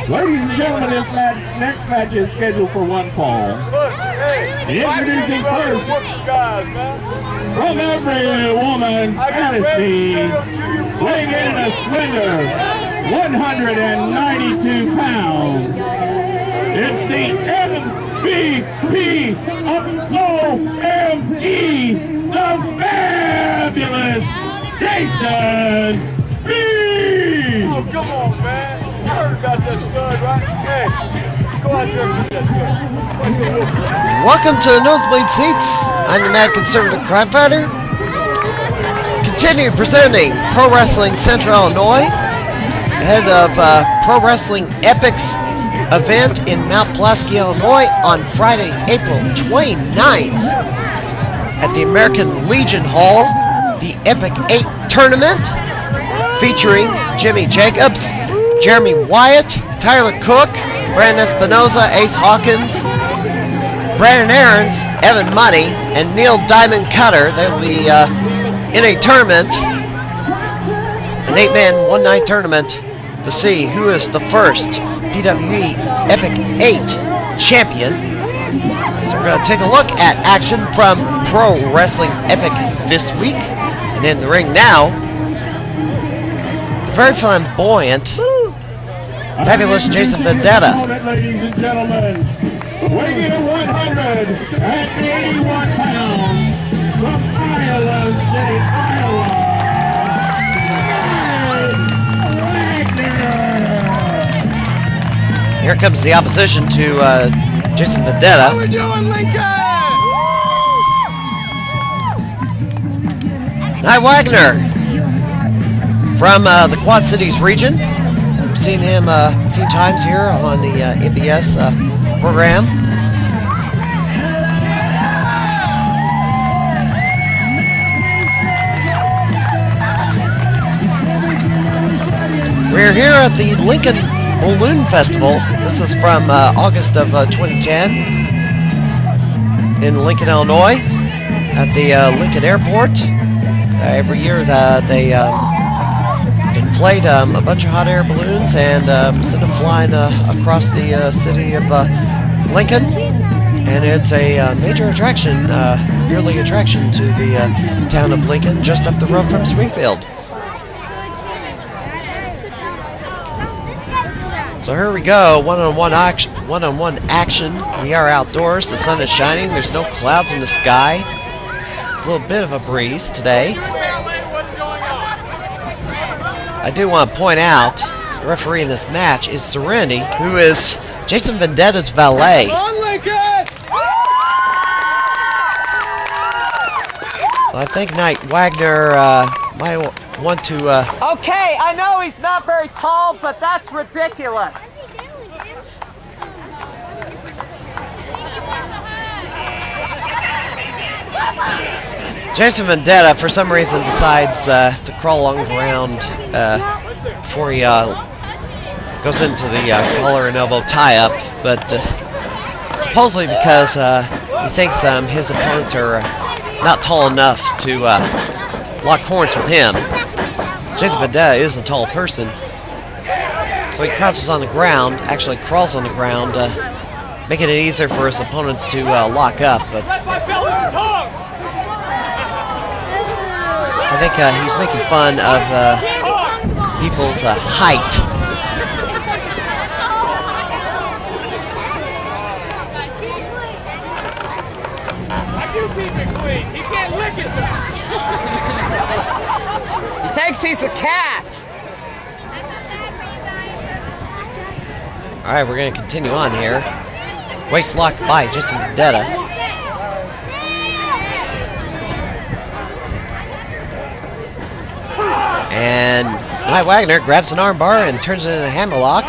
Ladies and gentlemen, this next match is scheduled for one fall. Introducing first, from every woman's fantasy, weighing in at a slender 192 pounds. It's the MVP of OME, the fabulous Jason Vendetta. Oh, come on, man. I heard about that stud, right? Hey, go out there and get that stud. Welcome to the Nosebleed Seats. I'm your mad conservative crime fighter. Continue presenting Pro Wrestling Central Illinois, ahead of Pro Wrestling Epics event in Mount Pulaski, Illinois on Friday, April 29th at the American Legion Hall, the Epic 8 tournament featuring Jimmy Jacobs, Jeremy Wyatt, Tyler Cook, Brandon Espinoza, Ace Hawkins, Brandon Aarons, Evan Money, and Neil Diamond Cutter. They will be in a tournament, an 8-man, one-night tournament to see who is the first PWE Epic 8 champion. So we're going to take a look at action from Pro Wrestling Epic this week. And in the ring now, the very flamboyant, fabulous Jason Vendetta. Ladies and gentlemen, weighing in at 181 pounds, from Iowa City, Iowa, Wagner. Here comes the opposition to Jason Vendetta. How we doing, Lincoln? Knight Wagner from the Quad Cities region. I've seen him a few times here on the MBS program. We're here at the Lincoln Balloon Festival. This is from August of 2010 in Lincoln, Illinois, at the Lincoln Airport. Every year they inflate a bunch of hot air balloons and send them flying across the city of Lincoln. And it's a major attraction, yearly attraction to the town of Lincoln, just up the road from Springfield. So here we go, one-on-one action. We are outdoors. The sun is shining. There's no clouds in the sky. A little bit of a breeze today. I do want to point out the referee in this match is Serenity, who is Jason Vendetta's valet. So I think Knight Wagner might want to... Okay, I know he's not very tall, but that's ridiculous. Jason Vendetta, for some reason, decides to crawl along the ground before he goes into the collar and elbow tie-up, but supposedly because he thinks his opponents are not tall enough to lock horns with him. Jason Vendetta is a tall person, so he crouches on the ground, actually crawls on the ground, making it easier for his opponents to lock up. But I think he's making fun of people's height. He thinks he's a cat. All right, we're going to continue on here. Waist lock by Jason Vendetta. And Knight Wagner grabs an armbar and turns it into a hammerlock.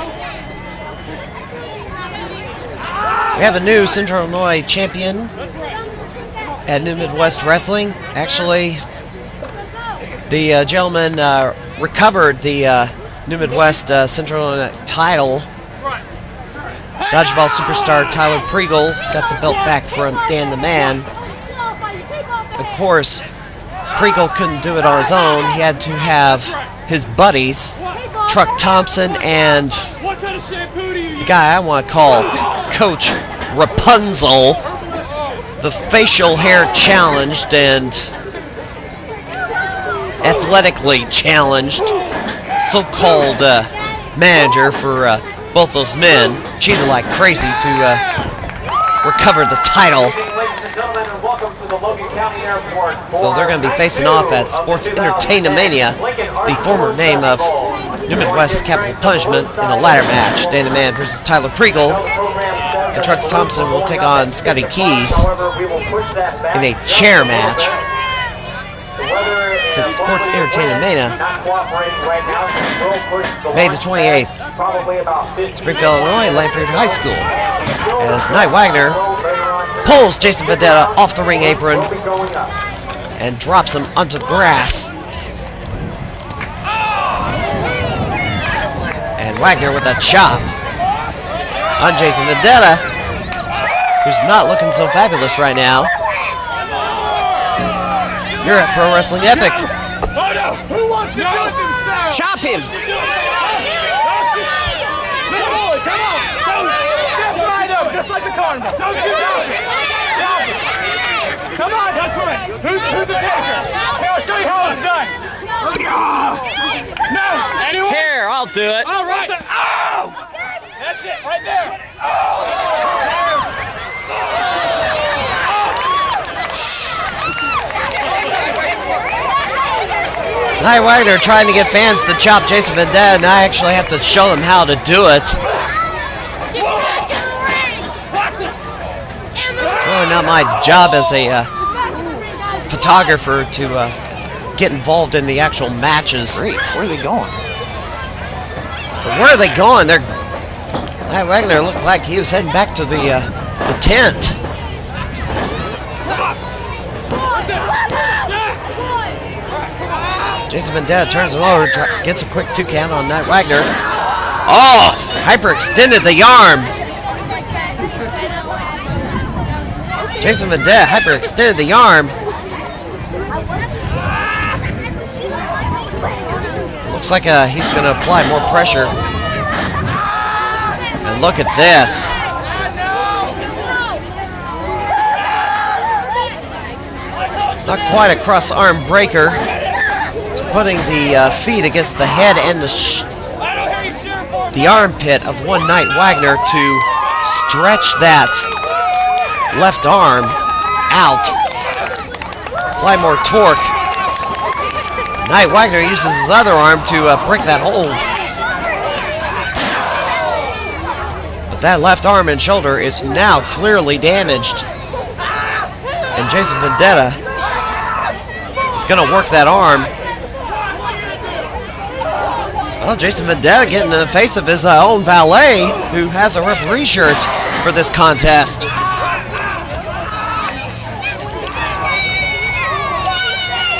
We have a new Central Illinois champion at New Midwest Wrestling. Actually, the gentleman recovered the New Midwest Central Illinois title. Dodgeball superstar Tyler Pregel got the belt back from Dan the Man. Of course, Pregel couldn't do it on his own. He had to have his buddies, Truck Thompson and The guy I want to call Coach Rapunzel, the facial hair challenged and athletically challenged so-called manager for both those men, cheated like crazy to recover the title. So they're going to be facing off at Sports Entertainment Mania, the former name of New Midwest Capital Punishment, in a ladder match. Danny Mann versus Tyler Pregel. And Truck Thompson will take on Scotty Keys in a chair match. It's at Sports Entertainment Mania, May the 28th. Springfield, Illinois, Lanford High School. As Knight Wagner pulls Jason Vendetta off the ring apron and drops him onto the grass. And Wagner with a chop on Jason Vendetta, who's not looking so fabulous right now. You're at Pro Wrestling Epic. Chop him! Just like the carnival. Don't you do it! Come on, that's right. Who's the taker? Here, I'll show you how it's done. No! Anyone? Here, I'll do it. All right. Oh! That's it, right there. Knight Wagner trying to get fans to chop Jason Vendetta, and I actually have to show them how to do it. It's really not my job as a photographer to get involved in the actual matches. Great, where are they going? But where are they going? Knight Wagner looked like he was heading back to the tent. Jason Vendetta turns him over, gets a quick 2 count on Knight Wagner. Oh! Hyperextended the arm. Jason Vendetta hyperextended the arm. Looks like he's going to apply more pressure. And look at this. Not quite a cross-arm breaker. It's putting the feet against the head and the armpit of one Knight Wagner to stretch that left arm out. Apply more torque. Knight Wagner uses his other arm to break that hold. But that left arm and shoulder is now clearly damaged. And Jason Vendetta is going to work that arm. Well, Jason Vendetta getting in the face of his own valet, who has a referee shirt for this contest.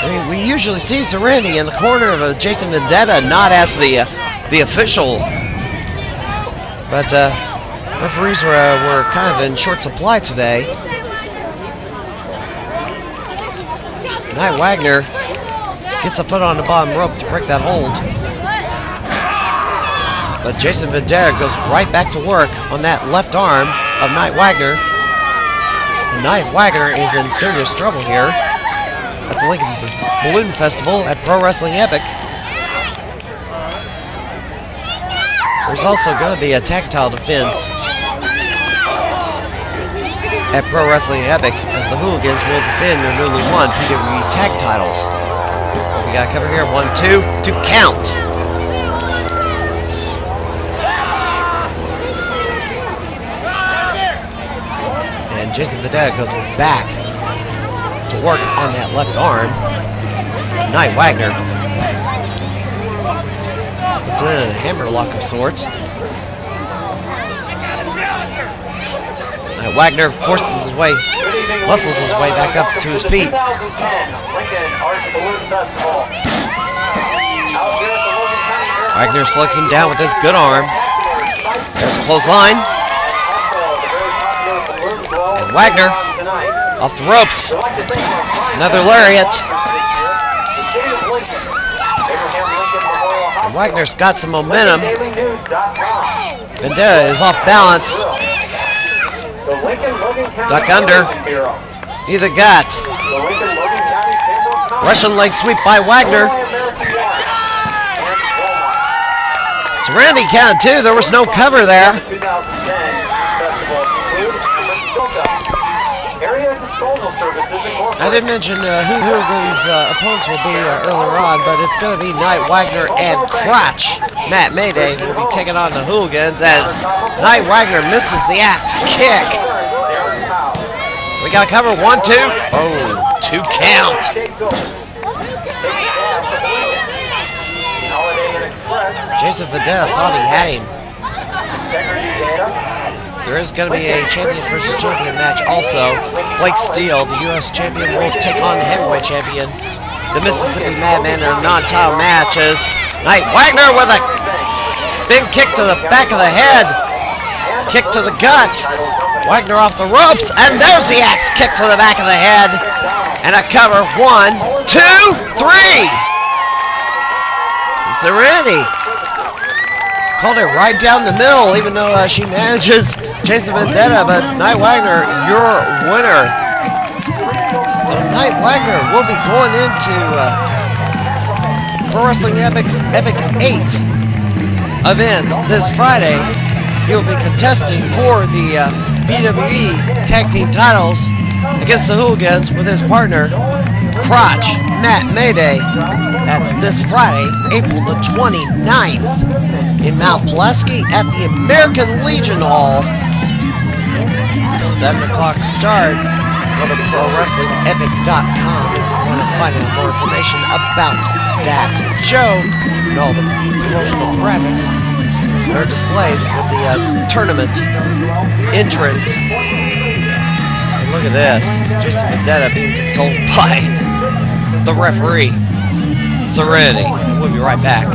I mean, we usually see Serenity in the corner of Jason Vendetta, not as the official. But referees were kind of in short supply today. Knight Wagner gets a foot on the bottom rope to break that hold. But Jason Vendetta goes right back to work on that left arm of Knight Wagner. And Knight Wagner is in serious trouble here at the Lincoln Balloon Festival at Pro Wrestling Epic. There's also going to be a tag title defense at Pro Wrestling Epic, as the Hooligans will defend their newly won PWCI tag titles. We got covered here, 1, 2, 2 count. And Jason Vendetta goes back to work on that left arm. Knight Wagner puts in a hammerlock of sorts. Knight Wagner forces his way, muscles his way back up to his feet. Wagner slugs him down with his good arm. There's a clothesline. And Wagner off the ropes. Another lariat. Wagner's got some momentum. Vendetta is off balance. Duck under. Either got. Russian leg sweep by Wagner. Serenity count two. There was no cover there. I didn't mention who Hooligan's opponents will be earlier on, but it's going to be Knight Wagner and Crotch. Matt Mayday will be taking on the Hooligans as Knight Wagner misses the axe kick. We got to cover 1, 2. Oh, 2 count. Jason Vendetta thought he had him. There is going to be a champion versus champion match also. Blake Steele, the U.S. champion, will take on the heavyweight champion, the Mississippi Madman, in a non-title match as Knight Wagner with a spin kick to the back of the head, kick to the gut. Wagner off the ropes, and there's the axe kick to the back of the head, and a cover. 1, 2, 3. And Serenity called it right down the middle, even though she manages Jason Vendetta, but Knight Wagner, your winner. So Knight Wagner will be going into Pro Wrestling Epic's Epic 8 event this Friday. He'll be contesting for the PWE Tag Team titles against the Hooligans with his partner, Crotch, Matt Mayday. That's this Friday, April the 29th. In Mount Pulaski at the American Legion Hall. 7 o'clock start. Go to ProWrestlingEpic.com if you want to find out more information about that show and all the promotional graphics. They're displayed with the tournament entrance. And look at this. Jason Vendetta being consoled by the referee, Serenity. We'll be right back.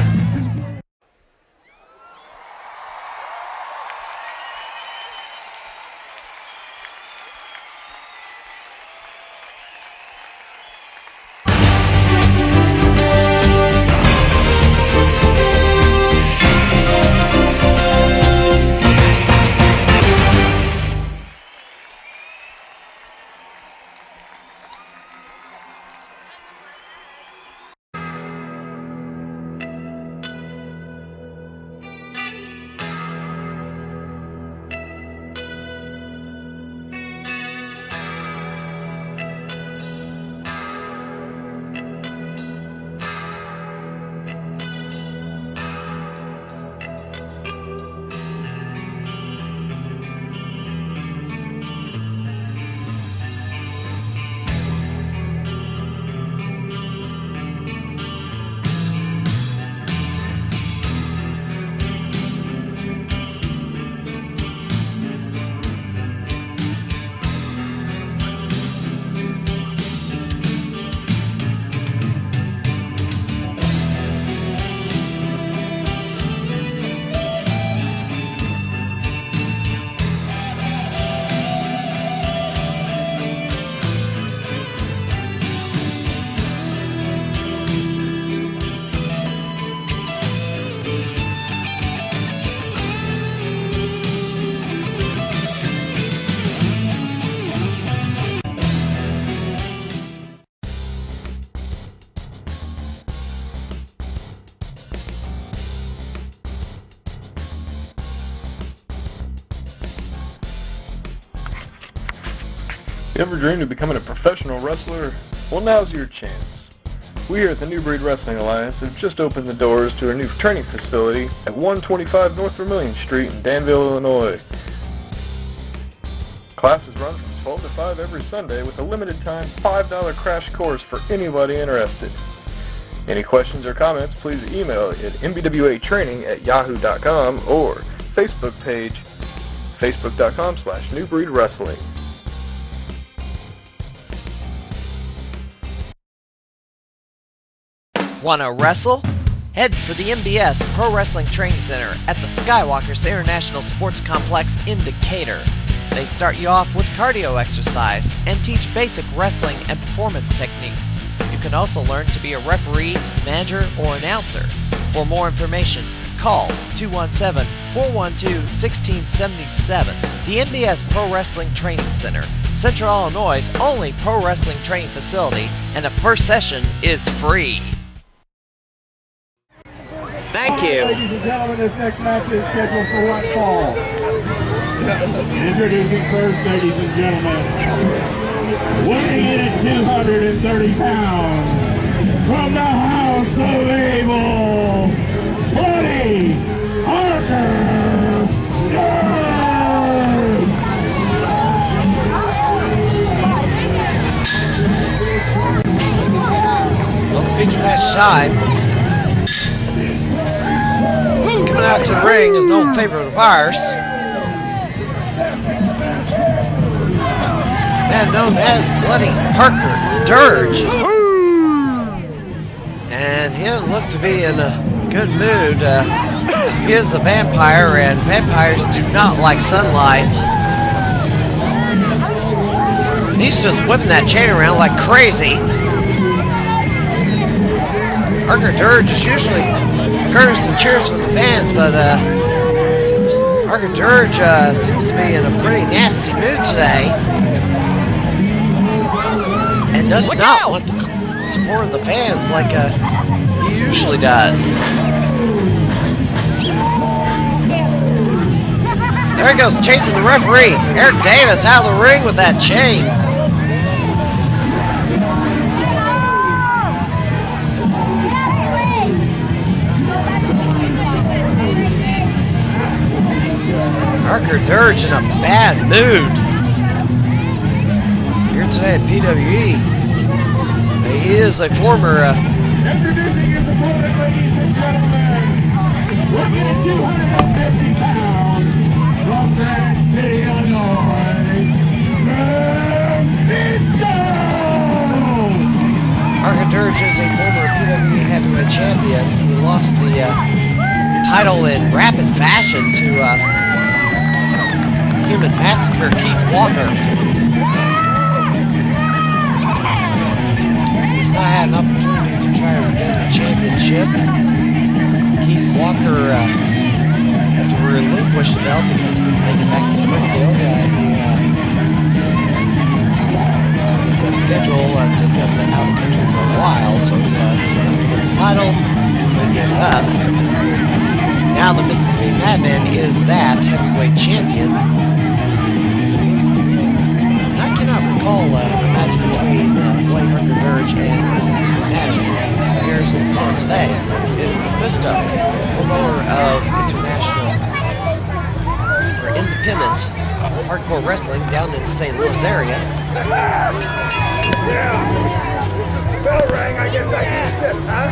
You ever dreamed of becoming a professional wrestler? Well, now's your chance. We here at the New Breed Wrestling Alliance have just opened the doors to our new training facility at 125 North Vermillion Street in Danville, Illinois. Classes run from 12 to 5 every Sunday with a limited time $5 crash course for anybody interested. Any questions or comments, please email at mbwatraining@yahoo.com or Facebook page facebook.com/newbreedwrestling. Wanna wrestle? Head for the MBS Pro Wrestling Training Center at the Skywalkers International Sports Complex in Decatur. They start you off with cardio exercise and teach basic wrestling and performance techniques. You can also learn to be a referee, manager, or announcer. For more information, call 217-412-1677. The MBS Pro Wrestling Training Center, Central Illinois' only pro wrestling training facility, and the first session is free. Thank you. Ladies and gentlemen, this next match is scheduled for one fall. Introducing first, ladies and gentlemen, weighing in at 230 pounds, from the House of Abel, Buddy Harker Dirge. Well, the feature match time. Coming out to the ring is an old favorite of ours, man known as Bloody Harker Dirge. And he doesn't look to be in a good mood. He is a vampire, and vampires do not like sunlight. And he's just whipping that chain around like crazy. Harker Dirge is usually encouraged and cheers from the fans, but Harker Dirge seems to be in a pretty nasty mood today, and does not want the support of the fans like he usually does. There he goes, chasing the referee. Eric Davis out of the ring with that chain. Harker Dirge in a bad mood here today at PWE. He is a former Introducing his opponent, ladies and gentlemen, weighing in at 250 pounds, from Granite City, Illinois, Mephisto! Harker Dirge is a former PWE heavyweight champion. He lost the title in rapid fashion to Human Massacre Keith Walker. He's not had an opportunity to try to regain the championship. Keith Walker had to relinquish the belt because he couldn't make it back to Springfield. His schedule took him out of the country for a while, so he couldn't win the title, so he gave it up. Now the Mississippi Madman is that heavyweight champion. And I cannot recall a match between Bloody Harker Dirge and Mississippi Madman. Here's his opponent today is Mephisto, promoter of independent hardcore wrestling down in the St. Louis area. Yeah. Bell rang, I guess I use this, huh?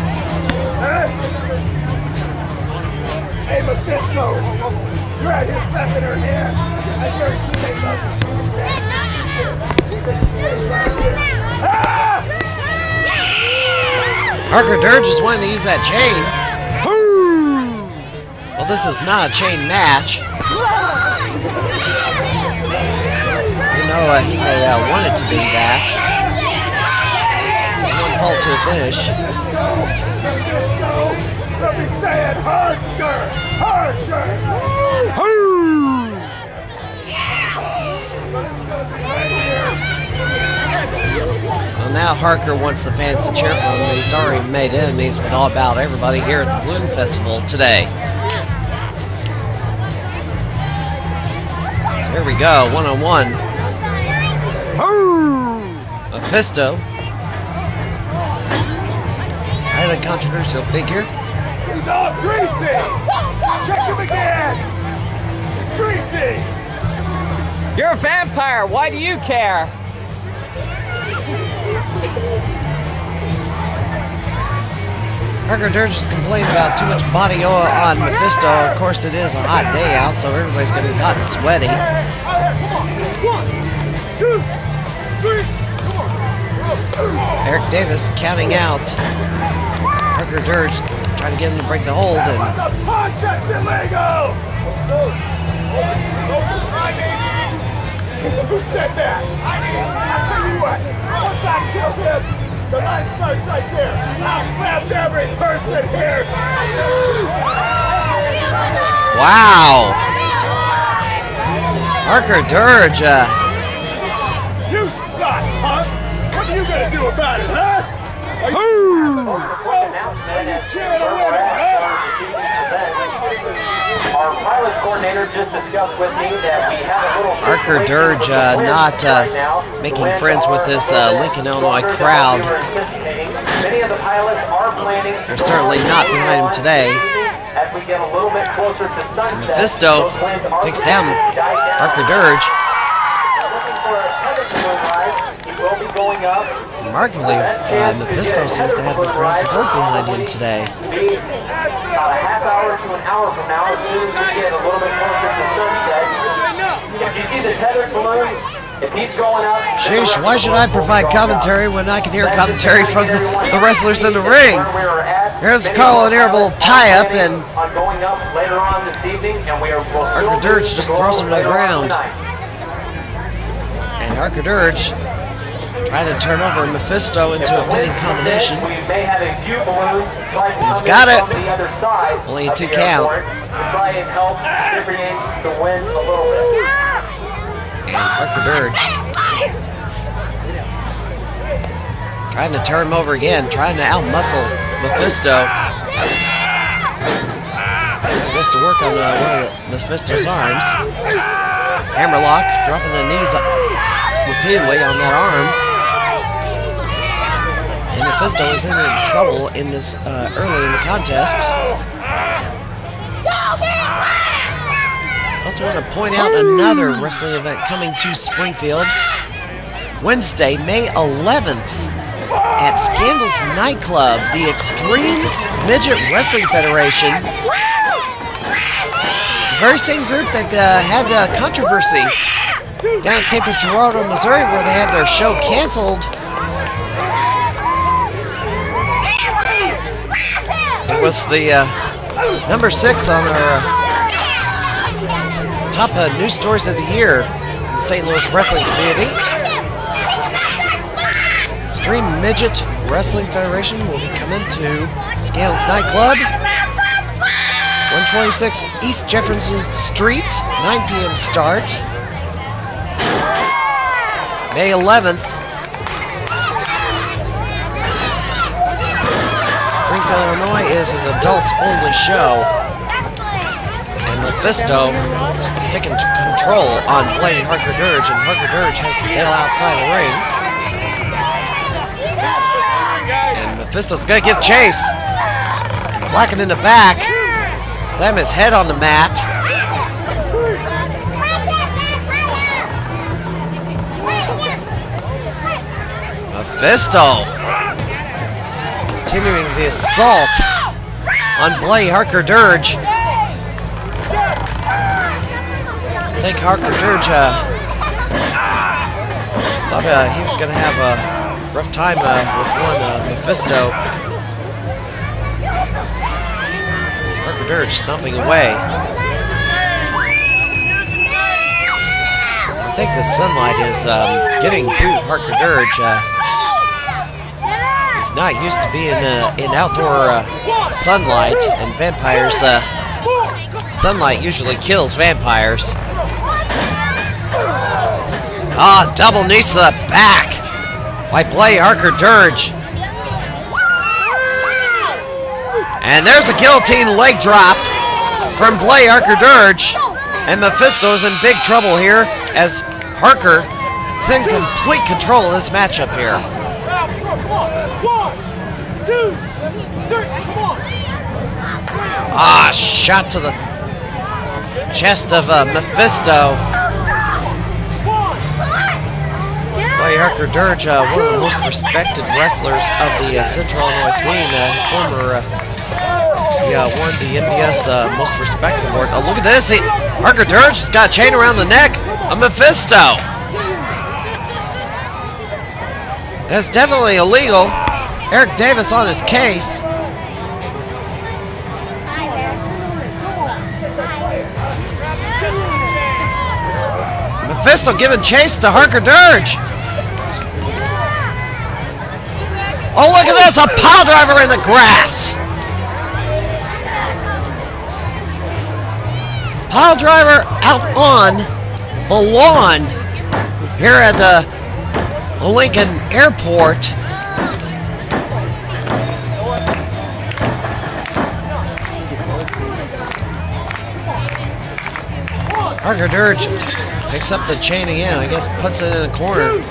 Hey, Mephisto, you're out here slapping her hand. I guarantee they love you. Harker Dirge is wanting to use that chain. Well, this is not a chain match. You know, he may want it to be that. It's one fall to a finish. Let me say it, Harker! Harker! Well, now Harker wants the fans to cheer for him, but he's already made enemies with all about everybody here at the Balloon Festival today. So here we go, one-on-one. Mephisto. Highly controversial figure. He's all greasy! Check him again! It's greasy! You're a vampire. Why do you care? Harker Dirge is complaining about too much body oil on Mephisto. Of course, it is a hot day out, so everybody's going to be hot and sweaty. 1, 2, 3, Eric Davis counting out Harker Dirge, trying to get him to break the hold. And punch, that's illegal! Who said that? I'll tell you what, once I kill him, the line starts right there. I'll slap every person here. Wow. Harker Dirge. You suck, huh? What are you gonna do about it, huh? Are you cheering already, huh? Our pilots coordinator just discussed with me that we have a little Harker Dirge not making friends with this Lincoln, Illinois crowd. Many of the pilots are planning. They're certainly not behind him today. As we get a little bit closer to sunset, Mephisto takes down Harker Dirge. Looking for a tether balloon ride. He will be going up. Remarkably, Mephisto seems to have the crowd support behind him today. About a half hour to an hour from now, as soon as we get a little bit closer to sunset. If you see the tethered balloon, if he's going up... Sheesh, why should I provide commentary when I can hear commentary from the wrestlers in the ring? Here's a Carl and Arable tie-up, and Harker Dirge just throws him to the ground. And Harker Dirge trying to turn over Mephisto into a pinning combination. He's got it. Only a 2 count. And Harker Dirge trying to turn him over again, trying to outmuscle Mephisto. Goes to work on one of Mephisto's arms. Hammerlock, dropping the knees repeatedly on that arm. And Mephisto is in trouble in this early in the contest. I also want to point out another wrestling event coming to Springfield. Wednesday, May 11th. At Scandal's Nightclub, the Extreme Midget Wrestling Federation. The very same group that had controversy down in Cape Girardeau, Missouri, where they had their show canceled. It was the number 6 on our top news stories of the year in the St. Louis wrestling community. Extreme Midget Wrestling Federation will be coming to Scales Nightclub, 126 East Jefferson Street, 9 p.m. start. May 11th. Springfield, Illinois is an adults-only show. And Mephisto is taking control on Blaine Harker Dirge, and Harker Dirge has to bail outside the ring. Mephisto's gonna give chase. Whack him in the back. Slam his head on the mat. Mephisto continuing the assault on Blaine Harker Dirge. I think Harker Dirge thought he was gonna have a rough time with one Mephisto. Harker Dirge stomping away. I think the sunlight is getting to Harker Dirge. He's not used to being in outdoor sunlight, and vampires, sunlight usually kills vampires. Ah, double knees to the back by Blaine Harker Dirge. And there's a guillotine leg drop from Blaine Harker Dirge. And Mephisto is in big trouble here as Harker is in complete control of this matchup here. 1, 2, 3, come on. Ah, shot to the chest of Mephisto. Blaine Harker Dirge, one of the most respected wrestlers of the Central Illinois scene, former, won the NBS Most Respected Award. Oh, look at this! Harker Dirge has got a chain around the neck of Mephisto. That's definitely illegal. Eric Davis on his case. Mephisto giving chase to Harker Dirge. Oh, look at this, a pile driver in the grass. pile driver out on the lawn here at the Lincoln Airport. Harker Dirge picks up the chain again. I guess puts it in the corner.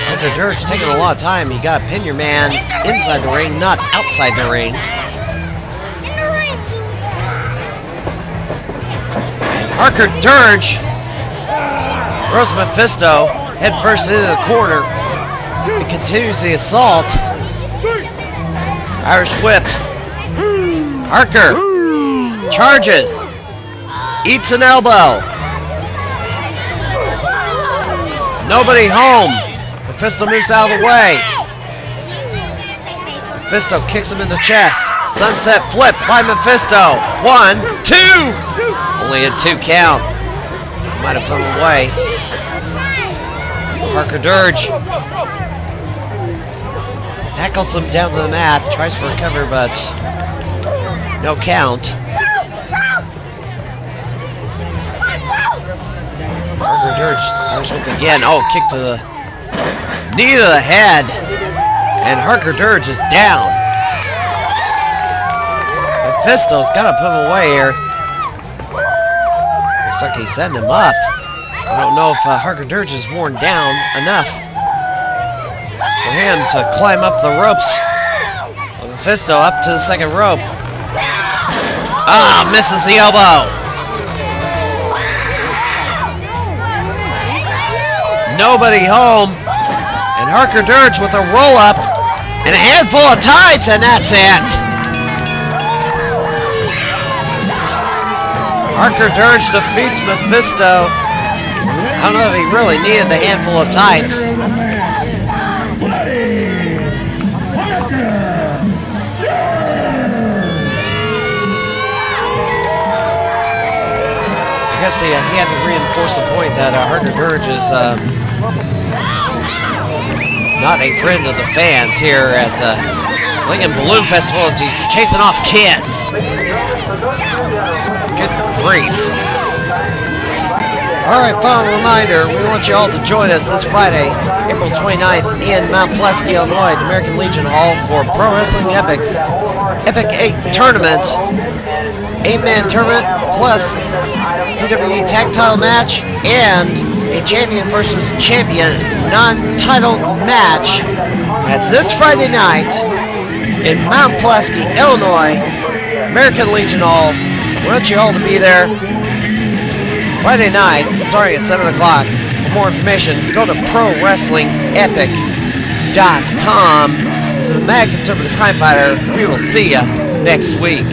Harker Dirge taking a lot of time. You gotta pin your man inside the ring, not outside the ring. Harker Dirge throws Mephisto head first into the corner. He continues the assault. Irish whip. Harker charges. Eats an elbow. Nobody home. Mephisto moves out of the way. Mephisto kicks him in the chest. Sunset flip by Mephisto. 1, 2. Only a 2 count. Might have put him away. Harker Dirge tackles him down to the mat. Tries for a cover, but no count. Harker Dirge Irish whip again. Oh, kick to the knee to the head. And Harker Dirge is down. Mephisto's got to put him away here. Looks like he's setting him up. I don't know if Harker Dirge is worn down enough for him to climb up the ropes. Mephisto up to the second rope. Ah, misses the elbow. Nobody home. And Harker Dirge with a roll-up and a handful of tights, and that's it. Harker Dirge defeats Mephisto. I don't know if he really needed the handful of tights. I guess he had to reinforce the point that Harker Dirge is not a friend of the fans here at Lincoln Balloon Festival as he's chasing off kids. Good grief. Alright, final reminder, we want you all to join us this Friday, April 29th in Mount Pleasant, Illinois, at the American Legion Hall for Pro Wrestling Epic's Epic 8 Tournament. 8-man tournament plus PWCI tag title match and a champion versus champion non-title match. That's this Friday night in Mount Pleasant, Illinois, American Legion Hall. We want you all to be there Friday night, starting at 7 o'clock. For more information, go to ProWrestlingEpic.com. This is the Mad Conservative Crime Fighter. We will see you next week.